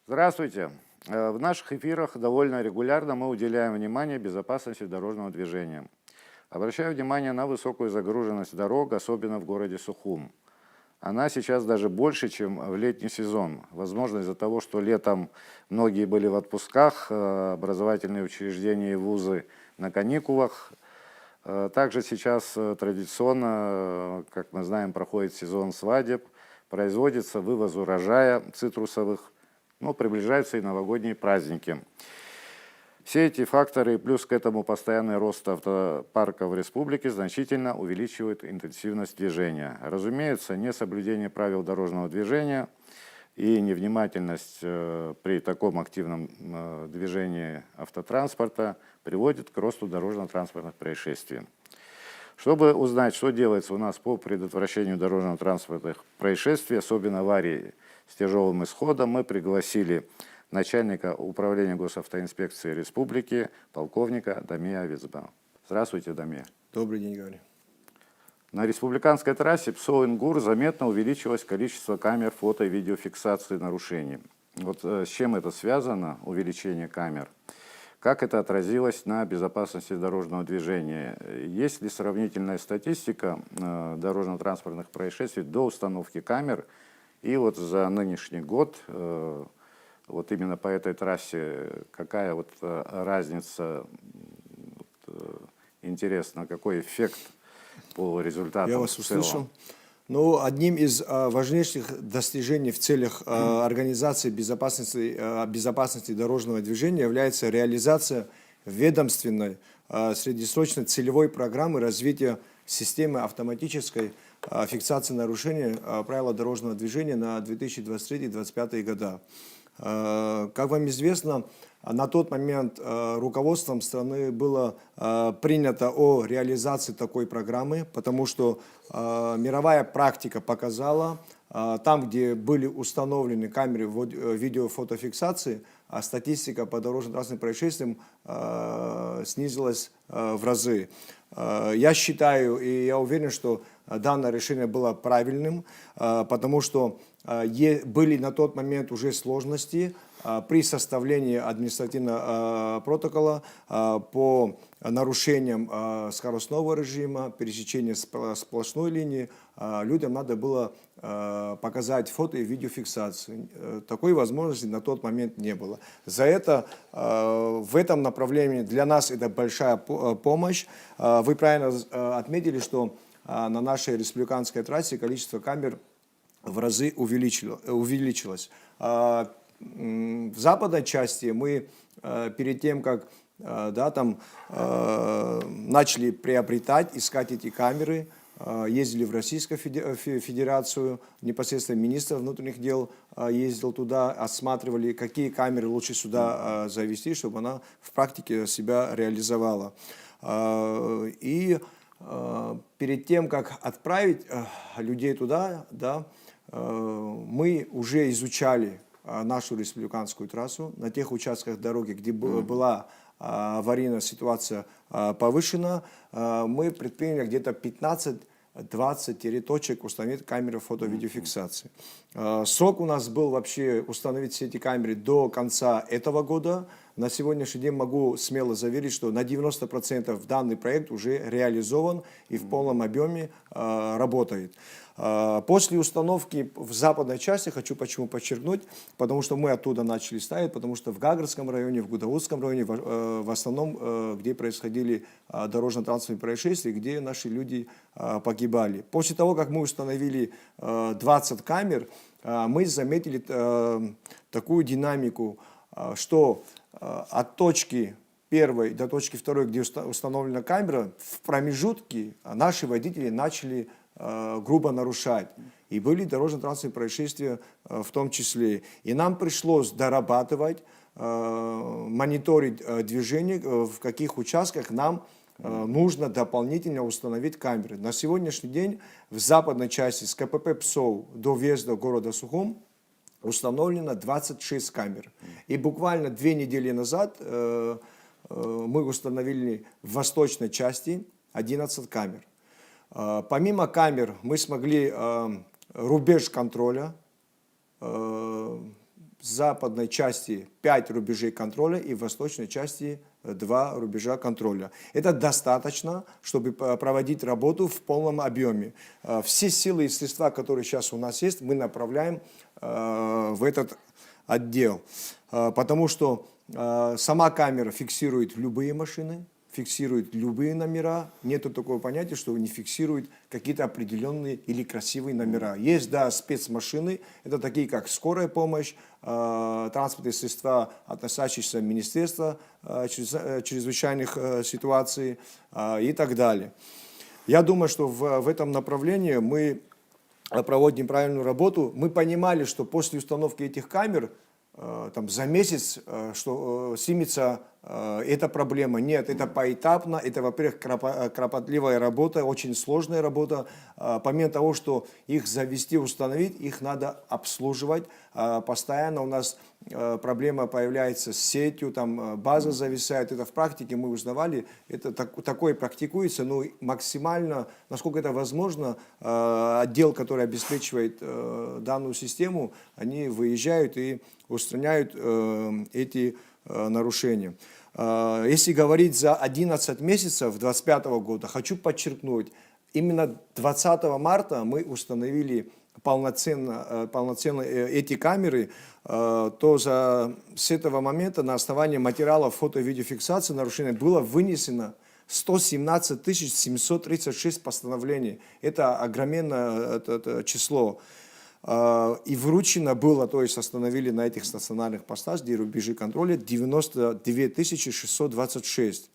Здравствуйте. В наших эфирах довольно регулярно мы уделяем внимание безопасности дорожного движения. Обращаю внимание на высокую загруженность дорог, особенно в городе Сухум. Она сейчас даже больше, чем в летний сезон. Возможно, из-за того, что летом многие были в отпусках, образовательные учреждения и вузы на каникулах. Также сейчас традиционно, как мы знаем, проходит сезон свадеб, производится вывоз урожая цитрусовых, но приближаются и новогодние праздники. Все эти факторы, плюс к этому постоянный рост автопарка в республике, значительно увеличивают интенсивность движения. Разумеется, несоблюдение правил дорожного движения и невнимательность при таком активном движении автотранспорта приводит к росту дорожно-транспортных происшествий. Чтобы узнать, что делается у нас по предотвращению дорожно-транспортных происшествий, особенно аварий с тяжелым исходом, мы пригласили начальника управления госавтоинспекции республики, полковника Дамия Авицба. Здравствуйте, Дамия. Добрый день, Гаври. На республиканской трассе Псоу-Ингур заметно увеличилось количество камер фото- и видеофиксации нарушений. Вот с чем это связано, увеличение камер? Как это отразилось на безопасности дорожного движения? Есть ли сравнительная статистика дорожно-транспортных происшествий до установки камер? И вот за нынешний год, вот именно по этой трассе, какая вот разница, интересно, какой эффект по результатам? Я вас услышал. Ну, одним из важнейших достижений в целях организации безопасности дорожного движения является реализация ведомственной среднесрочной целевой программы развития системы автоматической фиксации нарушений правил дорожного движения на 2023-2025 года. Как вам известно, на тот момент руководством страны было принято о реализации такой программы, потому что мировая практика показала, там, где были установлены камеры видеофотофиксации, статистика по дорожно-транспортным происшествиям снизилась в разы. Я считаю и я уверен, что данное решение было правильным, потому что были на тот момент уже сложности при составлении административного протокола по нарушениям скоростного режима, пересечения сплошной линии. Людям надо было показать фото и видеофиксацию. Такой возможности на тот момент не было. За это в этом направлении для нас это большая помощь. Вы правильно отметили, что на нашей республиканской трассе количество камер в разы увеличилось. В западной части мы перед тем, как начали приобретать, искать эти камеры, ездили в Российскую Федерацию, непосредственно министр внутренних дел ездил туда, осматривали, какие камеры лучше сюда завести, чтобы она в практике себя реализовала. И перед тем, как отправить людей туда, мы уже изучали нашу республиканскую трассу на тех участках дороги, где была аварийная ситуация повышена. Мы предприняли где-то 15-20 точек установить камеры фото-видеофиксации. Срок у нас был вообще установить все эти камеры до конца этого года. На сегодняшний день могу смело заверить, что на 90% данный проект уже реализован и в полном объеме работает. После установки в западной части, хочу почему подчеркнуть, потому что мы оттуда начали ставить, потому что в Гагрском районе, в Гудаутском районе, в основном, где происходили дорожно-транспортные происшествия, где наши люди погибали. После того, как мы установили 20 камер, мы заметили такую динамику, что от точки первой до точки второй, где установлена камера, в промежутке наши водители начали грубо нарушать. И были дорожно-транспортные происшествия в том числе. И нам пришлось дорабатывать, мониторить движение, в каких участках нам нужно дополнительно установить камеры. На сегодняшний день в западной части с КПП Псоу до въезда города Сухум установлено 26 камер. И буквально 2 недели назад мы установили в восточной части 11 камер. Помимо камер мы смогли рубеж контроля в западной части 5 рубежей контроля и в восточной части 2 рубежа контроля. Это достаточно, чтобы проводить работу в полном объеме. Все силы и средства, которые сейчас у нас есть, мы направляем в этот отдел. Потому что сама камера фиксирует любые машины, фиксирует любые номера. Нету такого понятия, что не фиксирует какие-то определенные или красивые номера. Есть, да, спецмашины, это такие, как скорая помощь, транспортные средства, относящиеся к Министерству чрезвычайных ситуаций и так далее. Я думаю, что в этом направлении мы проводим правильную работу. Мы понимали, что после установки этих камер там, за месяц что снимется эта проблема. Нет, это поэтапно, это, во-первых, кропотливая работа, очень сложная работа. Помимо того, что их завести, установить, их надо обслуживать. Постоянно у нас проблема появляется с сетью, там база зависает. Это в практике мы узнавали, это такое практикуется, но максимально, насколько это возможно, отдел, который обеспечивает данную систему, они выезжают и устраняют эти нарушения. Если говорить за 11 месяцев 2025 года, хочу подчеркнуть, именно 20 марта мы установили полноценно эти камеры, то с этого момента на основании материалов фото-видеофиксации нарушений было вынесено 117 736 постановлений. Это огроменное число. И вручено было, то есть остановили на этих стационарных постах, где рубежи контроля, 92 626.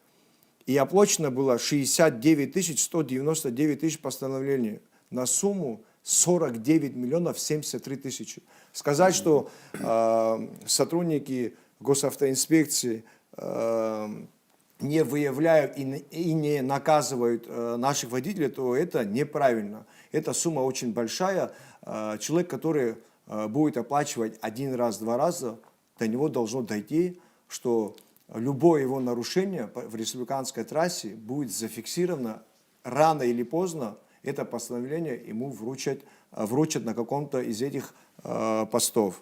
И оплачено было 69 199 тысяч постановлений на сумму 49 миллионов 73 тысячи. Сказать, что сотрудники госавтоинспекции не выявляют и не наказывают наших водителей, то это неправильно. Эта сумма очень большая. Человек, который будет оплачивать один раз, два раза, до него должно дойти, что любое его нарушение в республиканской трассе будет зафиксировано рано или поздно. Это постановление ему вручат на каком-то из этих постов.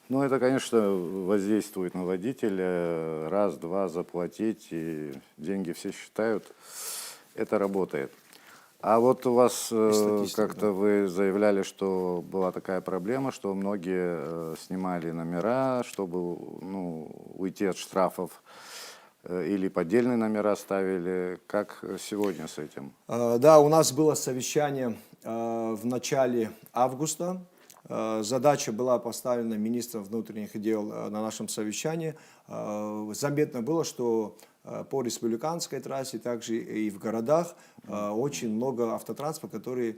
Ну, это, конечно, воздействует на водителя. Раз-два заплатить, и деньги все считают. Это работает. А вот у вас как-то вы заявляли, что была такая проблема, что многие снимали номера, чтобы уйти от штрафов, или поддельные номера ставили. Как сегодня с этим? Да, у нас было совещание в начале августа. Задача была поставлена министром внутренних дел на нашем совещании. Заметно было, что по республиканской трассе, также и в городах, очень много автотранспорта, которые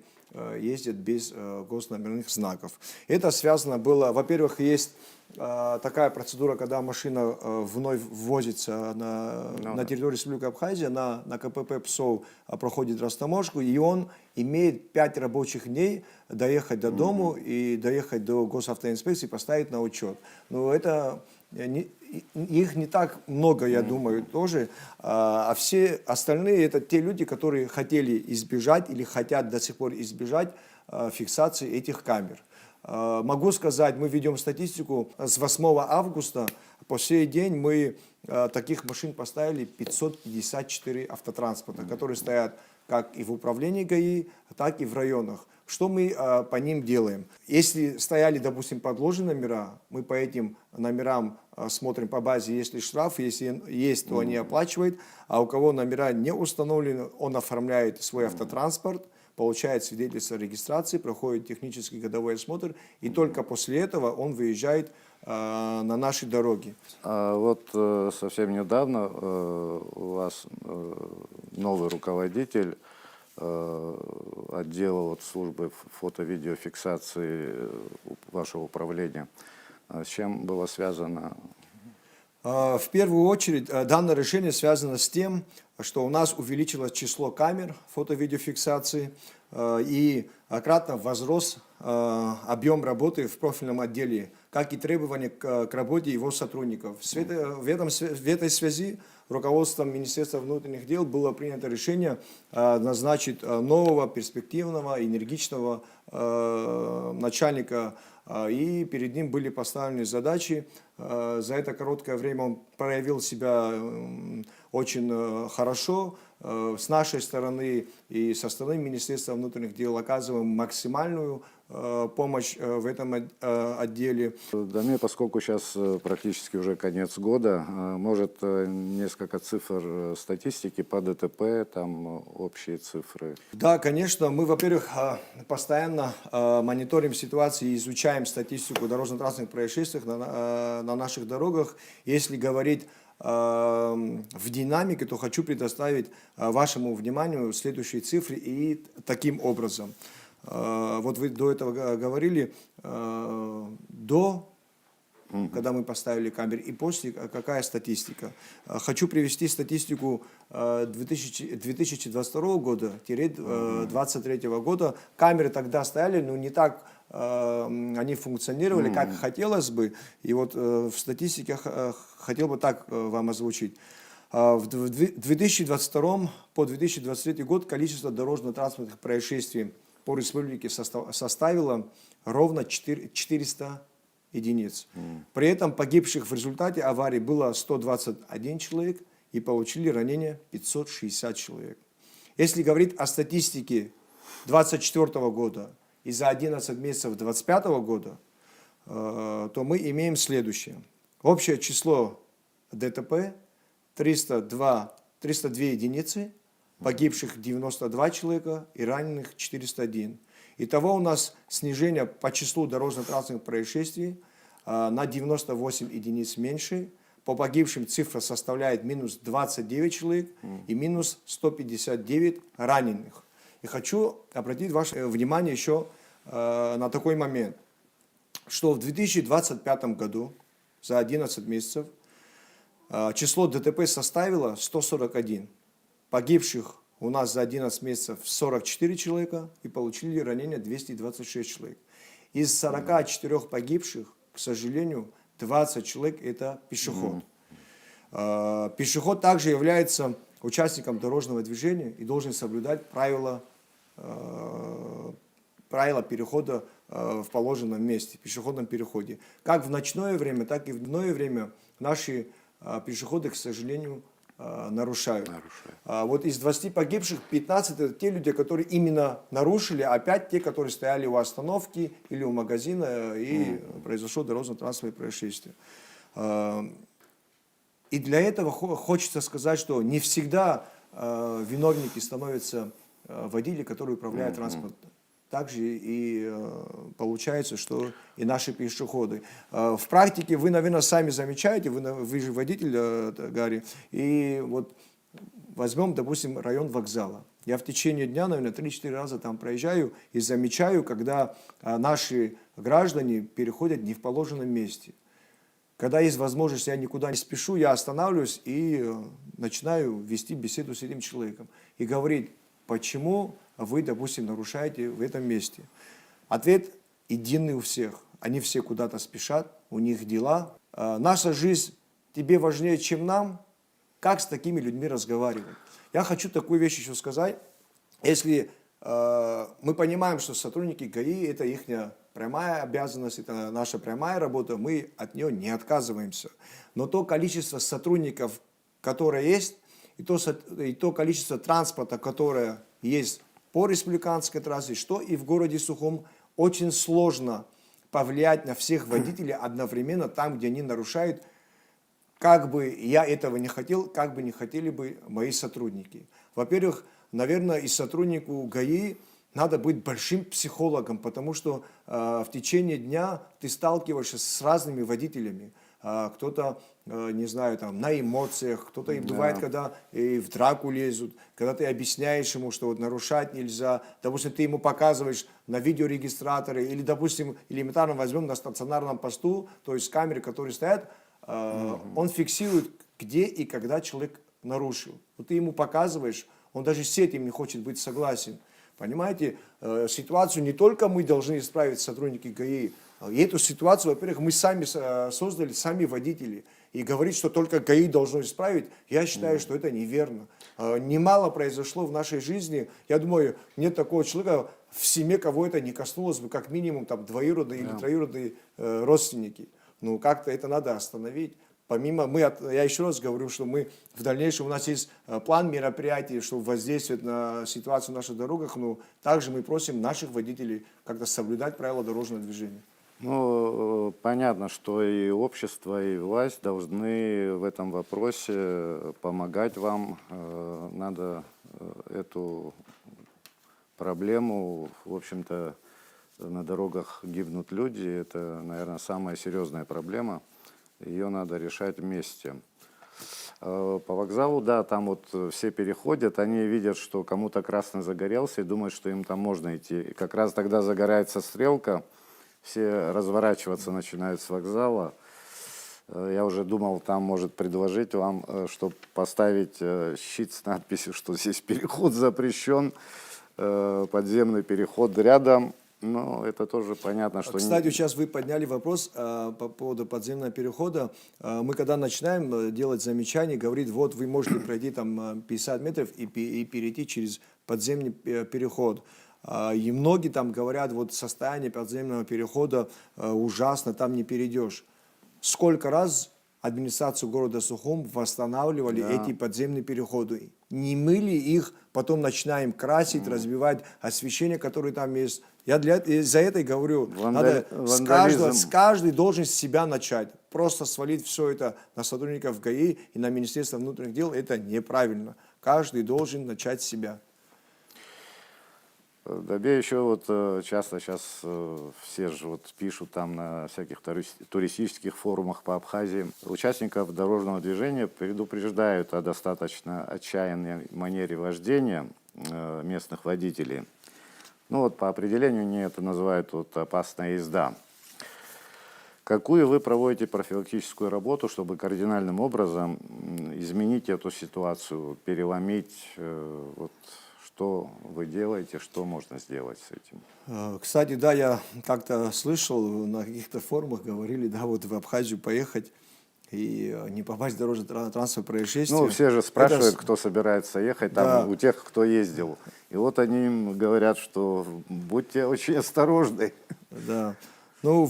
ездят без госномерных знаков. Это связано было, во-первых, есть такая процедура, когда машина вновь ввозится на территорию Республики Абхазия, на КПП ПСОВ проходит растаможку, и он имеет 5 рабочих дней доехать до дому и доехать до госавтоинспекции, поставить на учет. Но это их не так много, я думаю, тоже. А все остальные это те люди, которые хотели избежать или хотят до сих пор избежать фиксации этих камер. Могу сказать, мы ведем статистику, с 8 августа по сей день мы таких машин поставили 554 автотранспорта, которые стоят как и в управлении ГАИ, так и в районах. Что мы по ним делаем? Если стояли, допустим, подложенные номера, мы по этим номерам смотрим по базе, есть ли штраф, если есть, то они оплачивают, а у кого номера не установлены, он оформляет свой автотранспорт, получает свидетельство о регистрации, проходит технический годовой осмотр, и только после этого он выезжает на наши дороги. Вот совсем недавно у вас новый руководитель отдела службы фото-видеофиксации вашего управления. С чем было связано? В первую очередь, данное решение связано с тем, что у нас увеличилось число камер фото-видеофиксации и кратно возрос объем работы в профильном отделе, как и требования к работе его сотрудников. В этой связи руководством Министерства внутренних дел было принято решение назначить нового, перспективного, энергичного начальника и перед ним были поставлены задачи. За это короткое время он проявил себя очень хорошо. С нашей стороны и со стороны Министерства внутренних дел оказываем максимальную помощь в этом отделе. Дамир, поскольку сейчас практически уже конец года, может несколько цифр статистики по ДТП, там общие цифры? Да, конечно, мы, во-первых, постоянно мониторим ситуацию и изучаем статистику дорожно-транспортных происшествий на наших дорогах. Если говорить в динамике, то хочу предоставить вашему вниманию следующие цифры и таким образом. Вот вы до этого говорили, когда мы поставили камеры, и после какая статистика. Хочу привести статистику 2022 года-2023 года. Камеры тогда стояли, но не так они функционировали, как хотелось бы. И вот в статистике хотел бы так вам озвучить. В 2022 по 2023 год количество дорожно-транспортных происшествий по республике составило ровно 400 единиц. При этом погибших в результате аварии было 121 человек и получили ранения 560 человек. Если говорить о статистике 2024 года и за 11 месяцев 2025 года, то мы имеем следующее. Общее число ДТП 302 единицы, погибших 92 человека и раненых 401. Итого у нас снижение по числу дорожно-транспортных происшествий на 98 единиц меньше. По погибшим цифра составляет минус 29 человек и минус 159 раненых. И хочу обратить ваше внимание еще на такой момент, что в 2025 году за 11 месяцев число ДТП составило 141. Погибших у нас за 11 месяцев 44 человека и получили ранения 226 человек. Из 44 погибших, к сожалению, 20 человек это пешеход. Пешеход также является участником дорожного движения и должен соблюдать правила перехода в положенном месте, пешеходном переходе. Как в ночное время, так и в дневное время наши пешеходы, к сожалению, нарушают. Вот из 20 погибших 15 это те люди, которые именно нарушили, опять те, которые стояли у остановки или у магазина и произошло дорожно-транспортное происшествие. И для этого хочется сказать, что не всегда виновники становятся водители, которые управляют транспортом. Также и получается, что и наши пешеходы. В практике вы, наверное, сами замечаете, вы же водитель, Гарри, и вот возьмем, допустим, район вокзала. Я в течение дня, наверное, 3-4 раза там проезжаю и замечаю, когда наши граждане переходят не в положенном месте. Когда есть возможность, я никуда не спешу, я останавливаюсь и начинаю вести беседу с этим человеком. И говорить, почему вы, допустим, нарушаете в этом месте. Ответ единый у всех. Они все куда-то спешат, у них дела. Наша жизнь тебе важнее, чем нам. Как с такими людьми разговаривать? Я хочу такую вещь еще сказать. Если мы понимаем, что сотрудники ГАИ – это их прямая обязанность, это наша прямая работа, мы от нее не отказываемся. Но то количество сотрудников, которое есть, и то количество транспорта, которое есть по республиканской трассе, что и в городе Сухум, очень сложно повлиять на всех водителей одновременно там, где они нарушают. Как бы я этого не хотел, как бы не хотели бы мои сотрудники. Во-первых, наверное, и сотруднику ГАИ надо быть большим психологом, потому что в течение дня ты сталкиваешься с разными водителями. Кто-то, не знаю, там, на эмоциях, кто-то и бывает, когда и в драку лезут, когда ты объясняешь ему, что вот нарушать нельзя, допустим, ты ему показываешь на видеорегистраторе, или, допустим, элементарно возьмем на стационарном посту, то есть камеры, которые стоят, он фиксирует, где и когда человек нарушил. Вот ты ему показываешь, он даже с этим не хочет быть согласен. Понимаете, ситуацию не только мы должны исправить, сотрудники ГАИ, и эту ситуацию, во-первых, мы сами создали, сами водители. И говорить, что только ГАИ должно исправить, я считаю, что это неверно. Немало произошло в нашей жизни. Я думаю, нет такого человека, в семье кого это не коснулось бы, как минимум там двоюродные или троюродные родственники. Ну, как-то это надо остановить. Помимо, я еще раз говорю, что мы в дальнейшем, у нас есть план мероприятий, чтобы воздействовать на ситуацию на наших дорогах, но также мы просим наших водителей как-то соблюдать правила дорожного движения. Ну, понятно, что и общество, и власть должны в этом вопросе помогать вам. Надо эту проблему, в общем-то, на дорогах гибнут люди. Это, наверное, самая серьезная проблема. Ее надо решать вместе. По вокзалу, да, там вот все переходят, они видят, что кому-то красный загорелся и думают, что им там можно идти. И как раз тогда загорается стрелка, все разворачиваться начинают с вокзала. Я уже думал, там может предложить вам, чтобы поставить щит с надписью, что здесь переход запрещен, подземный переход рядом. Ну, это тоже понятно, что... Кстати, сейчас вы подняли вопрос по поводу подземного перехода. Мы когда начинаем делать замечания, говорит, вот вы можете пройти там 50 метров и перейти через подземный переход. И многие там говорят, вот состояние подземного перехода ужасно, там не перейдешь. Сколько раз администрацию города Сухум восстанавливали эти подземные переходы? Не мыли их, потом начинаем красить, разбивать освещение, которое там есть. Я из-за этого говорю, надо каждый должен с себя начать. Просто свалить все это на сотрудников ГАИ и на Министерство внутренних дел, это неправильно. Каждый должен начать с себя. Да, еще вот часто сейчас все же вот пишут там на всяких туристических форумах по Абхазии. Участников дорожного движения предупреждают о достаточно отчаянной манере вождения местных водителей. Ну вот по определению они это называют вот опасная езда. Какую вы проводите профилактическую работу, чтобы кардинальным образом изменить эту ситуацию, переломить, вот, что вы делаете, что можно сделать с этим? Кстати, да, я как-то слышал, на каких-то форумах говорили, да, вот в Абхазию поехать и не попасть в дорожно-транспортное происшествие. Ну, все же спрашивают, кто собирается ехать, там, у тех, кто ездил. И вот они им говорят, что будьте очень осторожны. Да. Ну,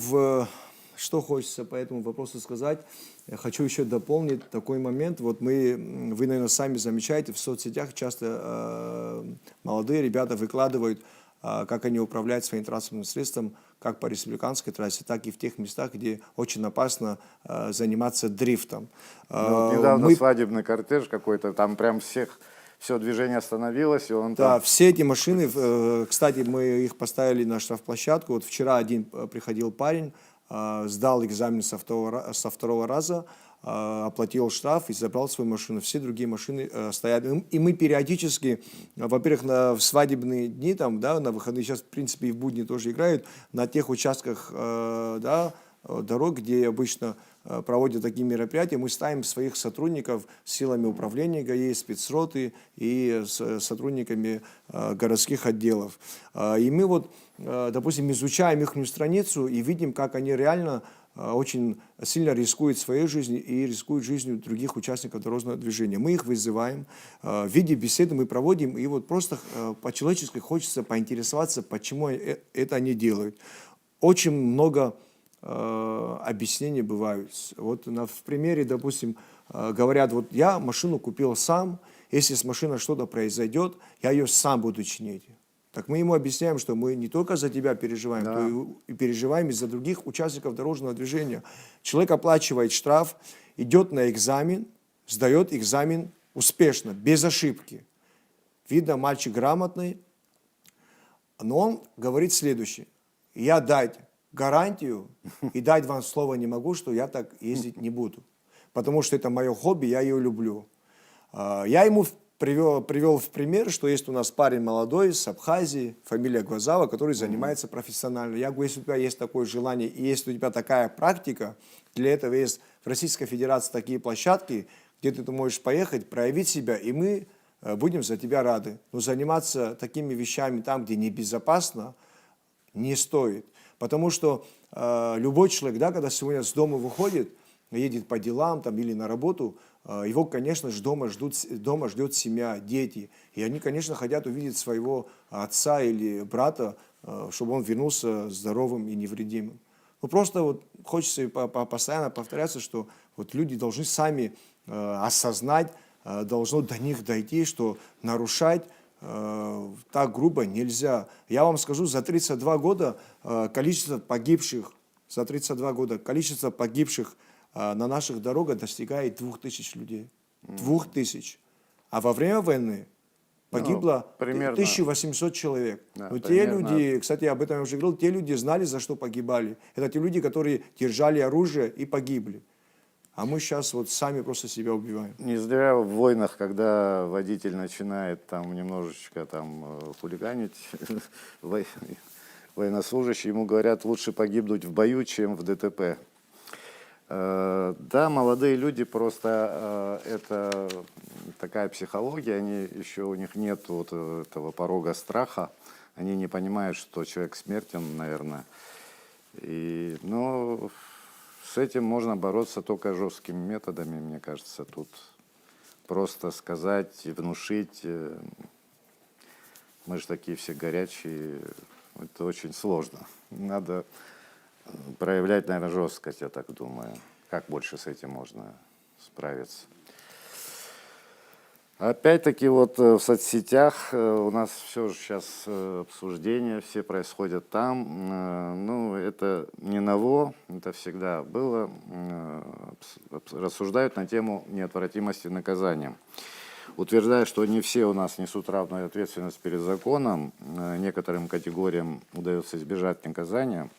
что хочется по этому вопросу сказать. Я хочу еще дополнить такой момент. Вот вы, наверное, сами замечаете, в соцсетях часто молодые ребята выкладывают, как они управляют своим транспортным средством, как по республиканской трассе, так и в тех местах, где очень опасно заниматься дрифтом. Вот недавно свадебный кортеж какой-то, там прям все движение остановилось, и он да, там... все эти машины, кстати, мы их поставили на штрафплощадку. Вот вчера один приходил парень, сдал экзамен со второго раза, оплатил штраф и забрал свою машину. Все другие машины стоят. И мы периодически, во-первых, в свадебные дни, там, да, на выходные, сейчас, в принципе, и в будни тоже играют, на тех участках да, дорог, где обычно проводят такие мероприятия, мы ставим своих сотрудников силами управления ГАИ, спецроты и с сотрудниками городских отделов. И мы вот, допустим, изучаем их страницу и видим, как они реально очень сильно рискуют своей жизнью и рискуют жизнью других участников дорожного движения. Мы их вызываем, в виде беседы мы проводим, и вот просто по-человечески хочется поинтересоваться, почему это они делают. Очень много объяснений бывают. Вот в примере, допустим, говорят, вот я машину купил сам, если с машиной что-то произойдет, я ее сам буду чинить. Так мы ему объясняем, что мы не только за тебя переживаем, но и переживаем и за других участников дорожного движения. Человек оплачивает штраф, идет на экзамен, сдает экзамен успешно, без ошибки. Видно, мальчик грамотный, но он говорит следующее. Я дать гарантию и дать вам слово не могу, что я так ездить не буду. Потому что это мое хобби, я ее люблю. Я ему привел в пример, что есть у нас парень молодой с Абхазии, фамилия Гвазава, который занимается профессионально. Я говорю, если у тебя есть такое желание и если у тебя такая практика, для этого есть в Российской Федерации такие площадки, где ты можешь поехать, проявить себя, и мы будем за тебя рады. Но заниматься такими вещами там, где небезопасно, не стоит. Потому что любой человек, да, когда сегодня с дома выходит, едет по делам там, или на работу, его, конечно же, дома ждет семья, дети. И они, конечно, хотят увидеть своего отца или брата, чтобы он вернулся здоровым и невредимым. Ну, просто вот хочется постоянно повторяться, что вот люди должны сами осознать, должно до них дойти, что нарушать так грубо нельзя. Я вам скажу, за 32 года количество погибших на наших дорогах достигает 2000 людей. 2000. А во время войны погибло примерно. 1800 человек. Да, Но те примерно. люди, кстати, об этом я уже говорил, те люди знали, за что погибали. Это те люди, которые держали оружие и погибли. А мы сейчас вот сами просто себя убиваем. Не зря в войнах, когда водитель начинает там немножечко там хулиганить, военнослужащий, ему говорят, лучше погибнуть в бою, чем в ДТП. Да, молодые люди, просто это такая психология, они еще, у них нет вот этого порога страха, они не понимают, что человек смертен, наверное. Но с этим можно бороться только жесткими методами, мне кажется. Тут просто сказать, внушить, мы же такие все горячие, это очень сложно. Надо проявлять, наверное, жесткость, я так думаю. Как больше с этим можно справиться? Опять-таки вот в соцсетях у нас все же сейчас обсуждения, все происходят там. Ну, это не ново, это всегда было. Рассуждают на тему неотвратимости наказания. Утверждая, что не все у нас несут равную ответственность перед законом, некоторым категориям удается избежать наказания.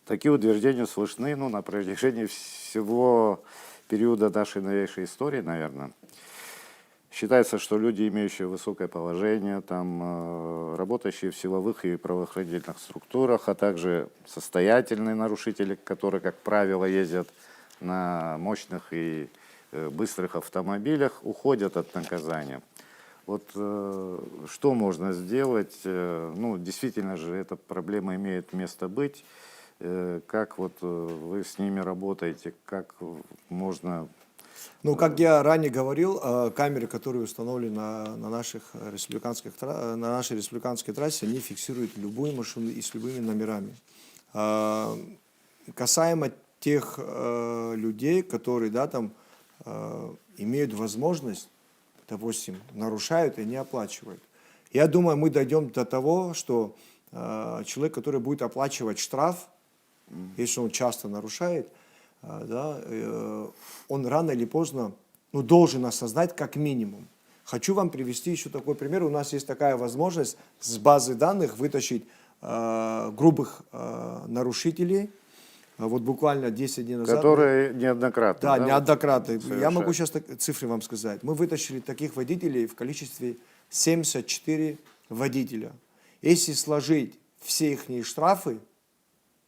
Такие утверждения слышны на протяжении всего периода нашей новейшей истории, наверное. Считается, что люди, имеющие высокое положение, там, работающие в силовых и правоохранительных структурах, а также состоятельные нарушители, которые, как правило, ездят на мощных и быстрых автомобилях, уходят от наказания. Вот что можно сделать? Ну, действительно же, эта проблема имеет место быть. Как вот вы с ними работаете? Как можно... Ну, как я ранее говорил, камеры, которые установлены на нашей республиканской трассе, они фиксируют любую машину и с любыми номерами. Касаемо тех людей, которые имеют возможность, допустим, нарушают и не оплачивают. Я думаю, мы дойдем до того, что человек, который будет оплачивать штраф, если он часто нарушает, он рано или поздно должен осознать как минимум. Хочу вам привести еще такой пример. У нас есть такая возможность с базы данных вытащить грубых нарушителей. Вот буквально 10 дней назад. Которые неоднократно. Да, неоднократно. совершают. Я могу сейчас цифры вам сказать. Мы вытащили таких водителей в количестве 74 водителя. Если сложить все их штрафы,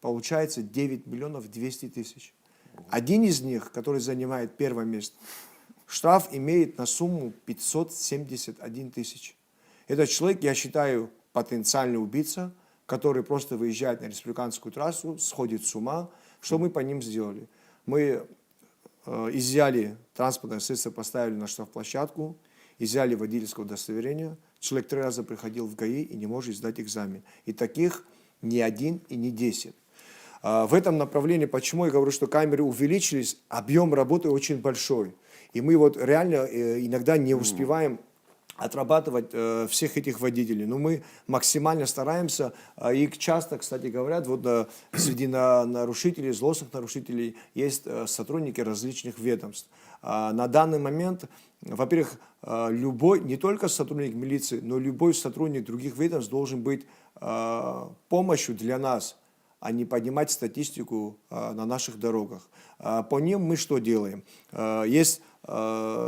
получается 9 миллионов 200 тысяч. Один из них, который занимает первое место, штраф имеет на сумму 571 тысяч. Этот человек, я считаю, потенциальный убийца, который просто выезжает на республиканскую трассу, сходит с ума. Что мы по ним сделали? Мы изъяли транспортное средство, поставили на штрафплощадку, изъяли водительское удостоверение. Человек 3 раза приходил в ГАИ и не может сдать экзамен. И таких не 1 и не 10. В этом направлении, почему я говорю, что камеры увеличились, объем работы очень большой. И мы вот реально иногда не успеваем отрабатывать всех этих водителей. Но мы максимально стараемся. И часто, кстати, говорят, вот среди нарушителей, злостных нарушителей есть сотрудники различных ведомств. На данный момент, во-первых, любой, не только сотрудник милиции, но любой сотрудник других ведомств должен быть помощью для нас, а не поднимать статистику на наших дорогах. По ним мы что делаем? Есть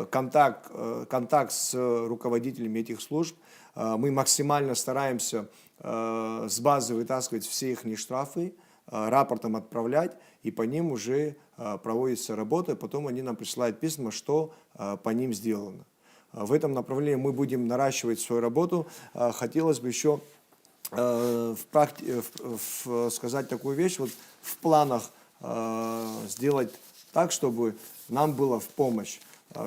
контакт с руководителями этих служб. Мы максимально стараемся с базы вытаскивать все их штрафы, рапортом отправлять, и по ним уже проводится работа, потом они нам присылают письма, что по ним сделано. В этом направлении мы будем наращивать свою работу. Хотелось бы еще сказать такую вещь. Вот в планах сделать так, чтобы нам было в помощь.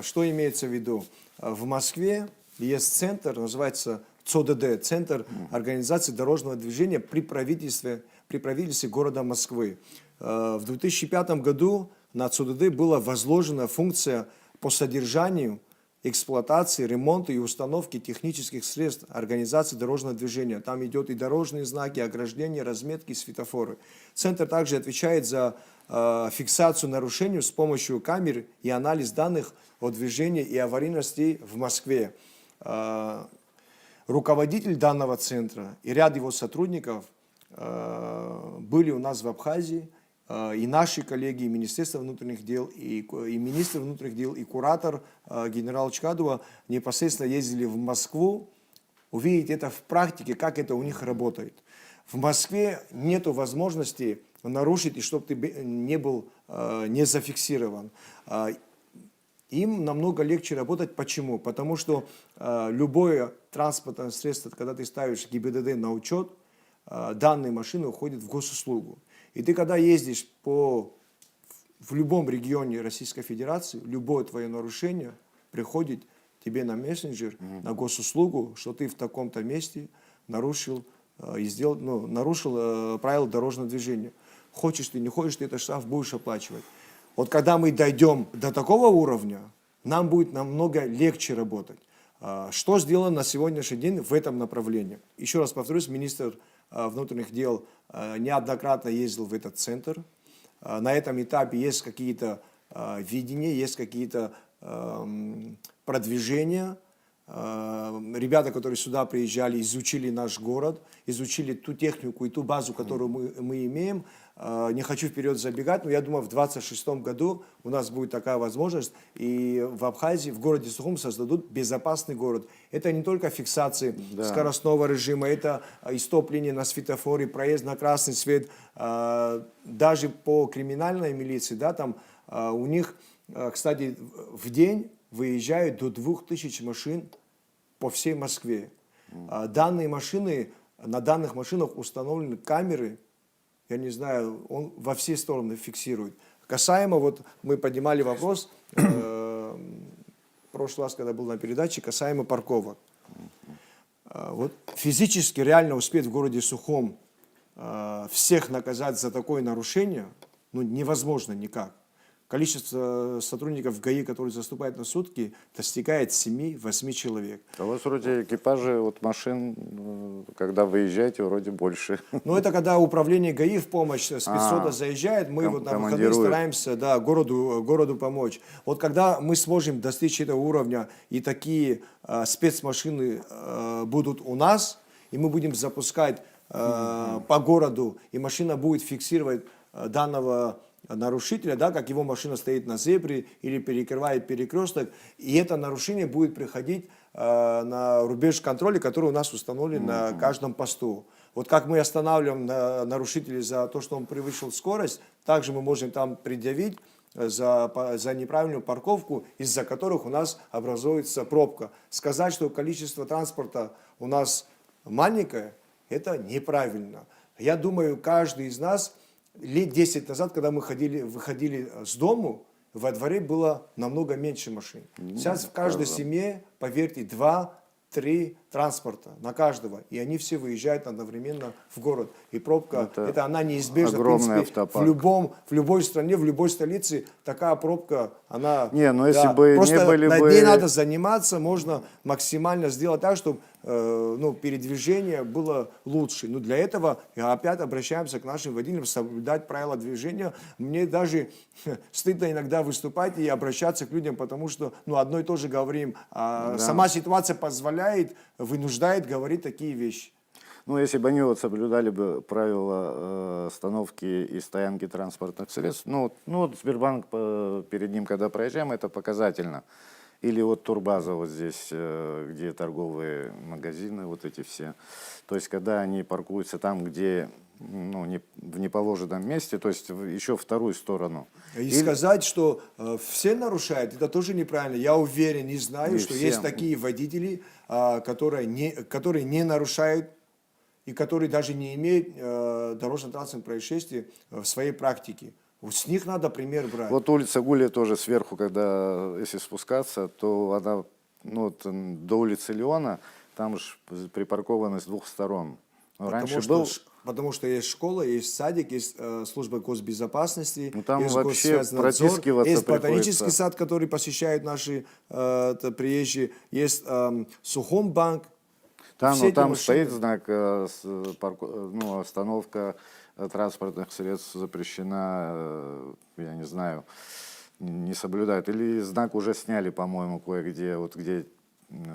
Что имеется в виду? В Москве есть центр, называется ЦОДД, Центр организации дорожного движения при правительстве города Москвы. В 2005 году на ЦОДД была возложена функция по содержанию, эксплуатации, ремонту и установке технических средств организации дорожного движения. Там идет и дорожные знаки, ограждения, разметки, светофоры. Центр также отвечает за фиксацию нарушений с помощью камер и анализ данных о движении и аварийности в Москве. Руководитель данного центра и ряд его сотрудников были у нас в Абхазии, и наши коллеги, и Министерство внутренних дел, и министр внутренних дел, и куратор генерал Чкадова непосредственно ездили в Москву, увидеть это в практике, как это у них работает. В Москве нет возможности нарушить, и чтобы ты не был не зафиксирован. Им намного легче работать. Почему? Потому что любое транспортное средство, когда ты ставишь ГИБДД на учет, данные машины уходят в госуслугу. И ты, когда ездишь в любом регионе Российской Федерации, любое твое нарушение приходит тебе на мессенджер, на госуслугу, что ты в таком-то месте нарушил правила дорожного движения. Хочешь ты, не хочешь ты, этот штраф будешь оплачивать. Вот когда мы дойдем до такого уровня, нам будет намного легче работать. Что сделано на сегодняшний день в этом направлении? Еще раз повторюсь, министр внутренних дел неоднократно ездил в этот центр. На этом этапе есть какие-то видения, есть какие-то продвижения. Ребята, которые сюда приезжали, изучили наш город, изучили ту технику и ту базу, которую мы имеем. Не хочу вперед забегать, но я думаю, в 2026 году у нас будет такая возможность, и в Абхазии, в городе Сухум создадут безопасный город. Это не только фиксация скоростного режима, это и стопление на светофоре, проезд на красный свет. Даже по криминальной милиции, да, там у них, кстати, в день выезжают до 2000 машин по всей Москве. Данные машины, на данных машинах установлены камеры, я не знаю, он во все стороны фиксирует. Касаемо, вот мы поднимали вопрос, в прошлый раз, когда был на передаче, касаемо парковок. Вот физически реально успеть в городе Сухом всех наказать за такое нарушение, ну, невозможно никак. Количество сотрудников ГАИ, которые заступают на сутки, достигает 7-8 человек. А у вас вроде экипажи вот машин, когда выезжаете, вроде больше. Ну, это когда управление ГАИ в помощь с 500 заезжает, мы вот на выходные стараемся городу помочь. Вот когда мы сможем достичь этого уровня, и такие спецмашины будут у нас, и мы будем запускать по городу, и машина будет фиксировать данного нарушителя, да, как его машина стоит на зебре или перекрывает перекресток, и это нарушение будет приходить на рубеж контроля, который у нас установлен на каждом посту. Вот как мы останавливаем нарушителей за то, что он превысил скорость, также мы можем там предъявить за неправильную парковку, из-за которых у нас образуется пробка. Сказать, что количество транспорта у нас маленькое, это неправильно. Я думаю, каждый из нас лет 10 назад, когда мы выходили с дому, во дворе было намного меньше машин. Сейчас в каждой семье, поверьте, 2-3 транспорта на каждого. И они все выезжают одновременно в город. И пробка, это она неизбежна. В принципе, в любой стране, в любой столице такая пробка, она... Не, но если бы просто не были над бы... ней надо заниматься, можно максимально сделать так, чтобы передвижение было лучше. Но для этого опять обращаемся к нашим водителям, соблюдать правила движения. Мне даже стыдно иногда выступать и обращаться к людям, потому что одно и то же говорим. Сама ситуация позволяет, вынуждает говорить такие вещи. Ну, если бы они вот соблюдали бы правила остановки и стоянки транспортных средств, вот Сбербанк, перед ним, когда проезжаем, это показательно. Или вот турбаза вот здесь, где торговые магазины, вот эти все. То есть, когда они паркуются там, где в неположенном месте, то есть еще вторую сторону. И сказать, что все нарушают, это тоже неправильно. Я уверен и знаю, что есть такие водители, которые не нарушают и которые даже не имеют дорожно-транспортных происшествий в своей практике. Вот с них надо пример брать. Вот улица Гулия тоже сверху, когда, если спускаться, то она, ну, вот, до улицы Леона, там же припаркованы с двух сторон. Но раньше был, Потому что есть школа, есть садик, есть служба госбезопасности, ну, там есть вообще Госсвязнадзор, протискиваться есть ботанический приходится. сад, который посещают наши приезжие, есть Сухумбанк. Там, Все ну, эти там машины. стоит знак, ну, остановка транспортных средств запрещена, я не знаю, не соблюдают. Или знак уже сняли, по-моему, кое-где, вот где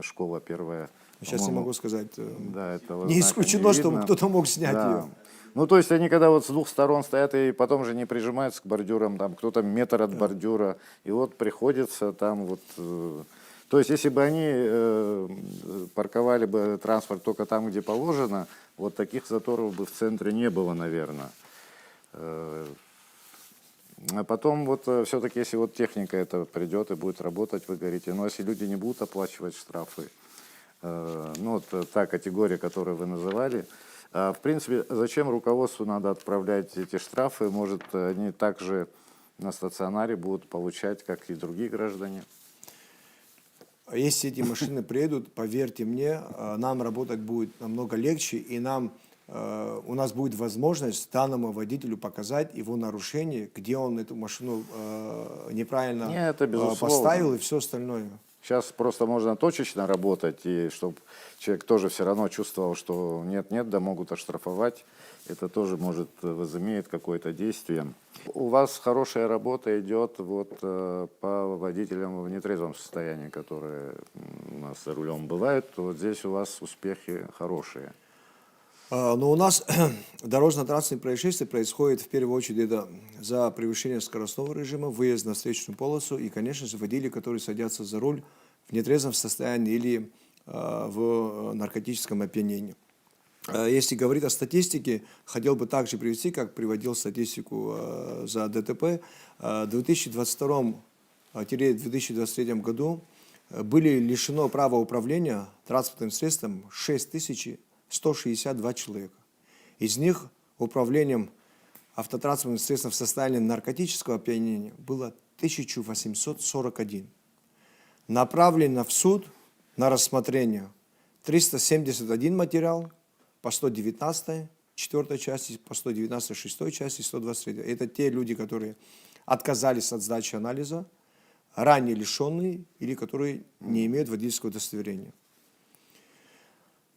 школа первая. Сейчас не По-моему, могу сказать. да, этого Не знака не исключено, что видно. кто-то мог снять Да. ее. Ну, то есть они когда вот с двух сторон стоят и потом же не прижимаются к бордюрам, там кто-то метр от бордюра, и вот приходится там вот... То есть если бы они парковали бы транспорт только там, где положено, вот таких заторов бы в центре не было, наверное. А потом вот все-таки, если вот техника это придет и будет работать, вы говорите, но если люди не будут оплачивать штрафы, ну вот та категория, которую вы называли, в принципе, зачем руководству надо отправлять эти штрафы? Может, они также на стационаре будут получать, как и другие граждане? Если эти машины приедут, поверьте мне, нам работать будет намного легче, и у нас будет возможность данному водителю показать его нарушение, где он эту машину неправильно Не, это безусловно. поставил и все остальное. Сейчас просто можно точечно работать, и чтобы человек тоже все равно чувствовал, что нет-нет, да могут оштрафовать. Это тоже может возымеет какое-то действие. У вас хорошая работа идет вот по водителям в нетрезвом состоянии, которые у нас за рулем бывают. Вот здесь у вас успехи хорошие. Но у нас дорожно-транспортные происшествия происходят в первую очередь это за превышение скоростного режима, выезд на встречную полосу и, конечно же, водители, которые садятся за руль в нетрезвом состоянии или в наркотическом опьянении. Если говорить о статистике, хотел бы также привести, как приводил статистику за ДТП. В 2022-2023 году были лишено права управления транспортным средством 6162 человека. Из них управлением автотранспортным средством в состоянии наркотического опьянения было 1841. Направлено в суд на рассмотрение 371 материал по 119 4 части, по 119 6 части, 123. Это те люди, которые отказались от сдачи анализа, ранее лишенные или которые не имеют водительского удостоверения.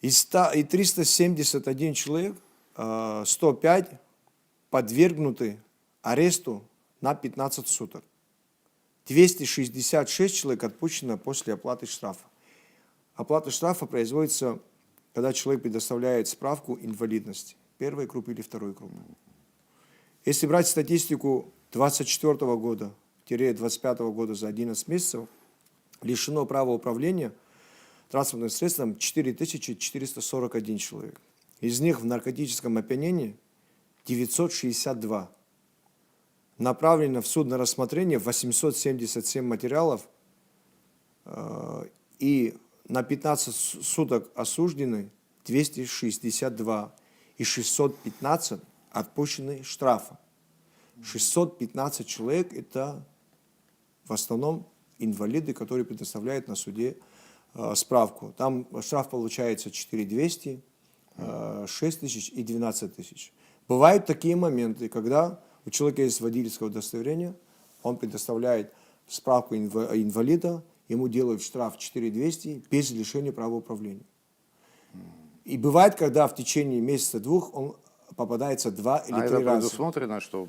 И 371 человек, 105 подвергнуты аресту на 15 суток. 266 человек отпущено после оплаты штрафа. Оплата штрафа производится, когда человек предоставляет справку инвалидности первой группы или второй группы. Если брать статистику 2024 года, 2025 года за 11 месяцев, лишено права управления транспортным средством 4441 человек. Из них в наркотическом опьянении 962. Направлено в суд на рассмотрение 877 материалов и на 15 суток осуждены 262 и 615 отпущены штрафа. 615 человек – это в основном инвалиды, которые предоставляют на суде справку. Там штраф получается 4200, 6 тысяч и 12 тысяч. Бывают такие моменты, когда у человека есть водительское удостоверение, он предоставляет справку инвалида, ему делают штраф 4200 без лишения права управления. И бывает, когда в течение месяца-двух он попадается 2 или 3 это раза. предусмотрено, что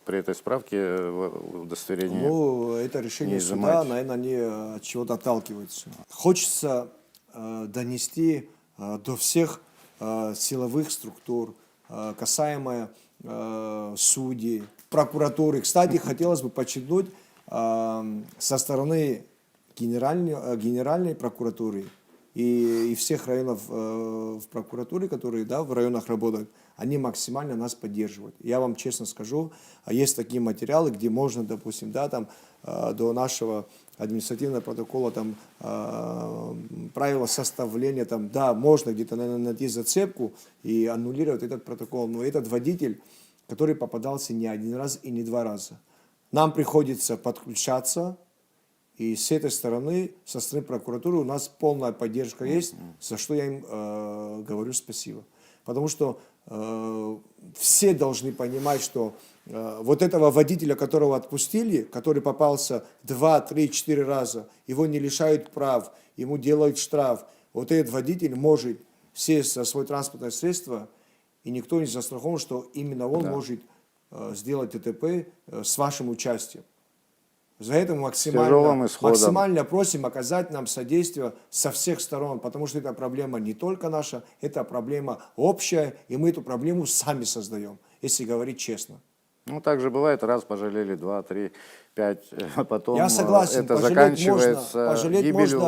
при этой справке удостоверение Ну, это решение суда, наверное, они от чего-то отталкиваются. Хочется донести до всех силовых структур, касаемо судей, прокуратуры. Кстати, хотелось бы подчеркнуть, со стороны Генеральной прокуратуры и всех районов в прокуратуре, которые в районах работают, они максимально нас поддерживают. Я вам честно скажу, есть такие материалы, где можно, допустим, до нашего административного протокола, правила составления, можно где-то найти зацепку и аннулировать этот протокол. Но этот водитель который попадался не один раз и не два раза. Нам приходится подключаться, и с этой стороны, со стороны прокуратуры у нас полная поддержка есть, за что я им говорю спасибо. Потому что все должны понимать, что вот этого водителя, которого отпустили, который попался 2, 3, 4 раза, его не лишают прав, ему делают штраф. Вот этот водитель может сесть за свое транспортное средство, и никто не застрахован, что именно он может сделать ДТП с вашим участием. За это мы максимально просим оказать нам содействие со всех сторон, потому что эта проблема не только наша, это проблема общая, и мы эту проблему сами создаем, если говорить честно. Ну, так же бывает, раз пожалели, 2, 3, 5, а потом Я согласен, это заканчивается гибелью,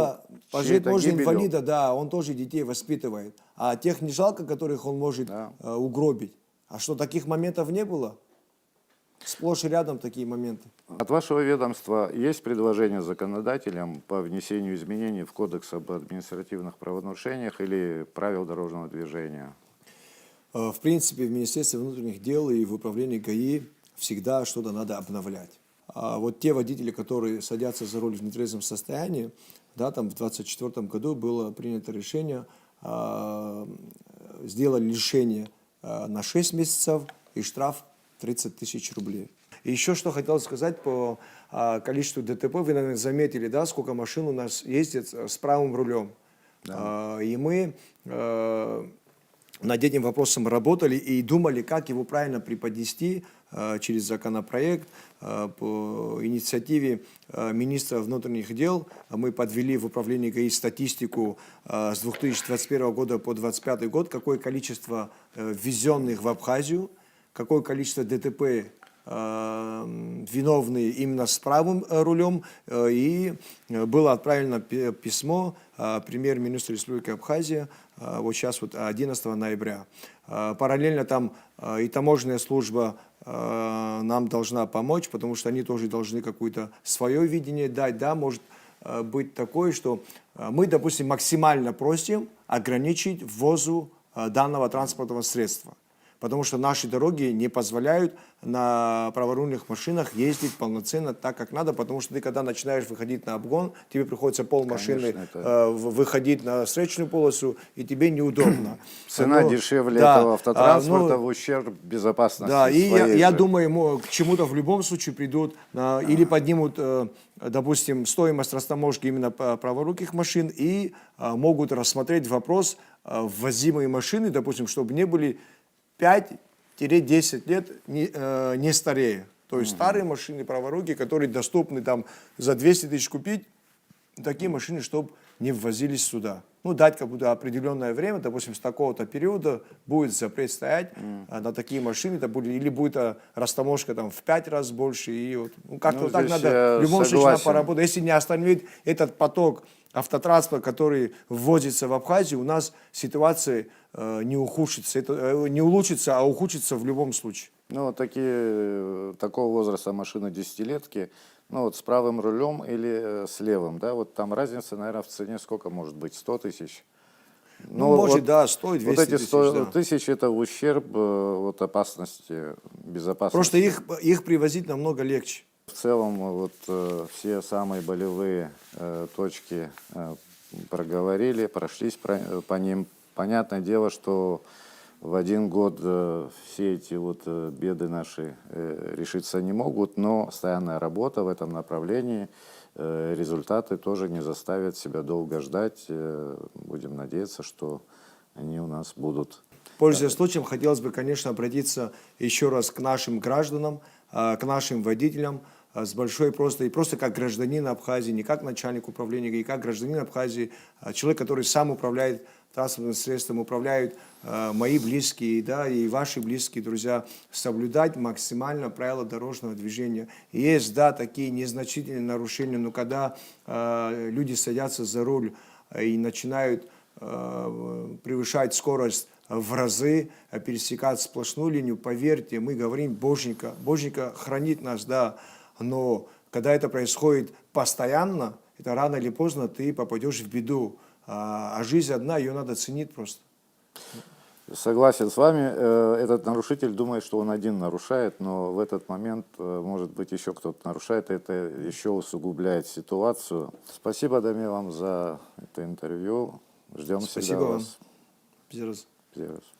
пожалеть можно гибелью. инвалида, да, он тоже детей воспитывает, а тех не жалко, которых он может угробить. А что, таких моментов не было? Сплошь и рядом такие моменты. От вашего ведомства есть предложение законодателям по внесению изменений в Кодекс об административных правонарушениях или правил дорожного движения? В принципе, в Министерстве внутренних дел и в управлении ГАИ всегда что-то надо обновлять. А вот те водители, которые садятся за руль в нетрезвом состоянии, да, там в 2024 году было принято решение, сделали лишение на 6 месяцев и штраф 30 тысяч рублей. И еще что хотел сказать по количеству ДТП. Вы, наверное, заметили, да, сколько машин у нас ездит с правым рулем. Да. И мы над этим вопросом работали и думали, как его правильно преподнести через законопроект. По инициативе министра внутренних дел мы подвели в управлении ГАИ статистику с 2021 года по 2025 год, какое количество ввезенных в Абхазию, какое количество ДТП виновные именно с правым рулем, и было отправлено письмо премьер-министру Республики Абхазия вот сейчас, вот 11 ноября. Параллельно там и таможенная служба нам должна помочь, потому что они тоже должны какое-то свое видение дать. Да, может быть такое, что мы, допустим, максимально просим ограничить ввозу данного транспортного средства. Потому что наши дороги не позволяют на праворульных машинах ездить полноценно так, как надо, потому что ты, когда начинаешь выходить на обгон, тебе приходится полмашины выходить на встречную полосу, и тебе неудобно. Цена дешевле этого автотранспорта в ущерб безопасности. Да, и я думаю, к чему-то в любом случае придут, или поднимут, допустим, стоимость растаможки именно праворуких машин, и могут рассмотреть вопрос ввозимые машины, допустим, чтобы не были 5-10 лет не старее. То есть старые машины праворуки, которые доступны там за 200 тысяч купить, такие машины, чтобы не ввозились сюда. Ну, дать как будто определенное время, допустим, с такого-то периода будет запрет стоять на такие машины, это будет, или будет растаможка там в 5 раз больше. И вот, ну, как-то так надо в любом случае поработать. Если не остановить этот поток автотранспорта, который ввозится в Абхазию, у нас ситуация не ухудшится, не улучшится, а ухудшится в любом случае. Ну, такого возраста машины десятилетки, ну, вот с правым рулем или с левым, да, вот там разница, наверное, в цене сколько может быть, 100 тысяч? Ну, может, вот, да, 100 и 200 вот эти 100 тысяч, да. Это в ущерб вот, опасности, безопасности. Просто их привозить намного легче. В целом, вот все самые болевые точки проговорили, прошлись по ним. Понятное дело, что в один год все эти вот беды наши решиться не могут, но постоянная работа в этом направлении, результаты тоже не заставят себя долго ждать. Будем надеяться, что они у нас будут. Пользуясь случаем, хотелось бы, конечно, обратиться еще раз к нашим гражданам, к нашим водителям, с большой просто как гражданин Абхазии, не как начальник управления, и как гражданин Абхазии, человек, который сам управляет транспортным средством, управляют мои близкие, да, и ваши близкие, друзья, соблюдать максимально правила дорожного движения. Есть, да, такие незначительные нарушения, но когда люди садятся за руль и начинают превышать скорость в разы, пересекать сплошную линию, поверьте, мы говорим, Боженька хранит нас, да, но когда это происходит постоянно, это рано или поздно ты попадешь в беду. А жизнь одна, ее надо ценить просто. Согласен с вами. Этот нарушитель думает, что он один нарушает, но в этот момент, может быть, еще кто-то нарушает, и это еще усугубляет ситуацию. Спасибо, Дамир, вам за это интервью. Ждем Спасибо всегда вам. вас. Еще раз. Еще раз.